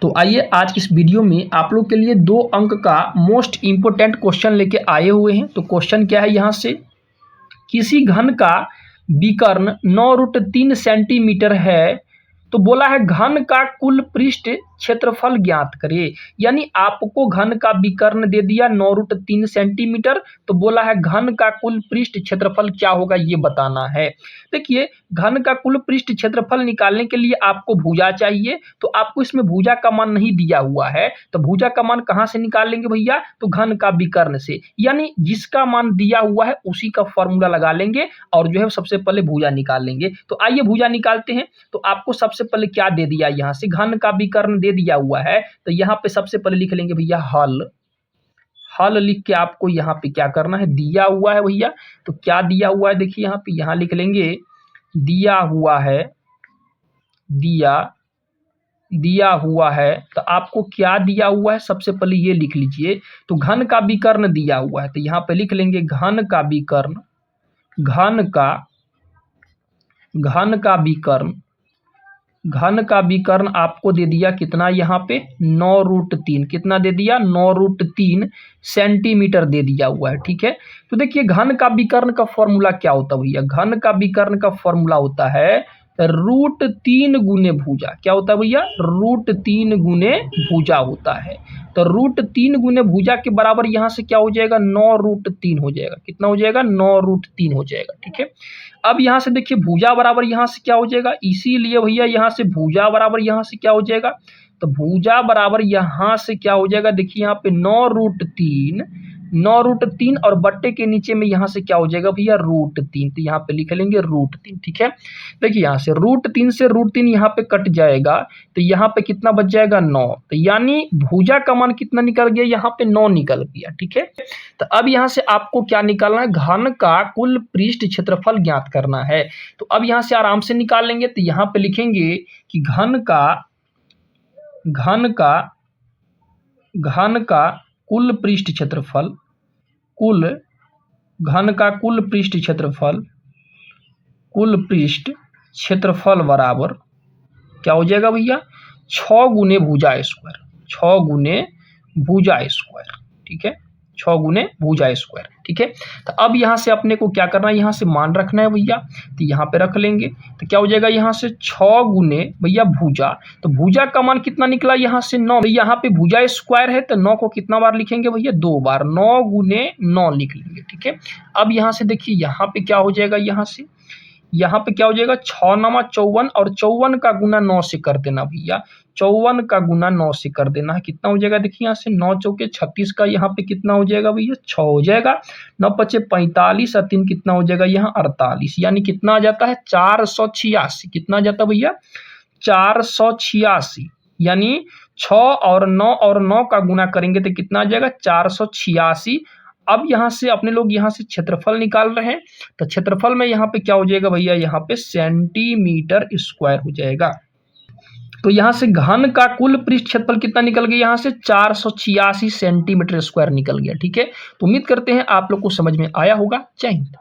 तो आइए आज की इस वीडियो में आप लोग के लिए 2 अंक का मोस्ट इम्पोर्टेंट क्वेश्चन लेके आए हुए हैं। तो क्वेश्चन क्या है, यहाँ से किसी घन का विकर्ण 9√3 सेंटीमीटर है, तो बोला है घन का कुल पृष्ठ क्षेत्रफल ज्ञात करे। यानी आपको घन का विकर्ण दे दिया 9√3 सेंटीमीटर, तो बोला है घन का कुल पृष्ठ क्षेत्रफल क्या होगा ये बताना है। देखिए, घन का कुल पृष्ठ क्षेत्रफल निकालने के लिए आपको भुजा चाहिए, तो आपको इसमें भुजा का मान नहीं दिया हुआ है, तो भुजा का मान कहाँ से निकाल लेंगे भैया, तो घन का विकर्ण से। यानी जिसका मान दिया हुआ है उसी का फॉर्मूला लगा लेंगे और जो है सबसे पहले भुजा निकाल लेंगे। तो आइए भुजा निकालते हैं। तो आपको सबसे पहले क्या दे दिया, यहाँ से घन का विकर्ण दे दिया हुआ है, तो यहाँ पे सबसे पहले लिख लेंगे भैया हल। हल लिख के आपको यहाँ पे क्या करना है, दिया हुआ है भैया, तो क्या दिया हुआ है देखिए यहाँ पे, यहाँ लिख लेंगे दिया हुआ है, दिया हुआ है। तो आपको क्या दिया हुआ है सबसे पहले ये लिख लीजिए। तो घन का विकर्ण दिया हुआ है, तो यहाँ पे लिख लेंगे घन का विकर्ण, घन का विकर्ण आपको दे दिया कितना, यहाँ पे 9√3, कितना दे दिया 9√3 सेंटीमीटर दे दिया हुआ है। ठीक है, तो देखिए घन का विकर्ण का फॉर्मूला क्या होता है भैया, घन का विकर्ण का फॉर्मूला होता है √3 गुने भुजा। क्या होता है भैया, √3 गुने भुजा होता है। तो √3 गुने भुजा के बराबर यहाँ से क्या हो जाएगा, 9√3 हो जाएगा। कितना हो जाएगा, 9√3 हो जाएगा। ठीक है, अब यहाँ से देखिए भुजा बराबर यहाँ से क्या हो जाएगा, इसीलिए भैया यहाँ से भुजा बराबर यहाँ से क्या हो जाएगा, तो भुजा बराबर यहाँ से क्या हो जाएगा, देखिए यहाँ पे 9√3 और बट्टे के नीचे में यहाँ से क्या हो जाएगा भैया, √3, तो यहाँ पे लिख लेंगे √3। ठीक है, देखिए यहाँ से √3 से √3 यहाँ पे कट जाएगा, तो यहाँ पे कितना बच जाएगा 9। तो यानी भुजा का मान कितना निकल गया, यहाँ पे 9 निकल गया। ठीक है, तो अब यहाँ से आपको क्या निकालना है, घन का कुल पृष्ठ क्षेत्रफल ज्ञात करना है। तो अब यहाँ से आराम से निकाल लेंगे। तो यहाँ पे लिखेंगे कि घन का कुल पृष्ठ क्षेत्रफल, घन का कुल पृष्ठ क्षेत्रफल बराबर क्या हो जाएगा भैया, 6 गुने भुजा स्क्वायर, 6 गुने भुजा स्क्वायर। ठीक है, 6 गुने भुजा स्क्वायर। ठीक है, तो अब यहाँ से अपने को क्या करना है, यहाँ से मान रखना है भैया, तो यहाँ पे रख लेंगे। तो क्या हो जाएगा, यहाँ से 6 गुने भैया भुजा, तो भुजा का मान कितना निकला यहाँ से 9। तो यहाँ पे भुजा स्क्वायर है, तो 9 को कितना बार लिखेंगे भैया, 2 बार, 9 गुने 9 लिख लेंगे। ठीक है, अब यहाँ से देखिए यहाँ पे क्या हो जाएगा, यहाँ पे क्या हो जाएगा, 6 9 54 और 54 का गुना 9 से कर देना भैया, 54 का गुना 9 से कर देना है। कितना हो जाएगा, देखिए यहाँ से 9 चौके 36 का यहाँ पे कितना हो जाएगा भैया, 6 हो जाएगा, 9 पचे 45 और 3 कितना हो जाएगा यहाँ 48, यानी कितना आ जाता है 486। कितना आ जाता है भैया, 486। यानी 6 और 9 का गुना करेंगे तो कितना आ जाएगा 486। अब यहाँ से अपने लोग यहाँ से क्षेत्रफल निकाल रहे हैं, तो क्षेत्रफल में यहाँ पे क्या हो जाएगा भैया, यहाँ पे सेंटीमीटर स्क्वायर हो जाएगा। तो यहाँ से घन का कुल पृष्ठ क्षेत्रफल कितना निकल गया, यहाँ से 486 सेंटीमीटर स्क्वायर निकल गया। ठीक है, तो उम्मीद करते हैं आप लोग को समझ में आया होगा। जय हिंद।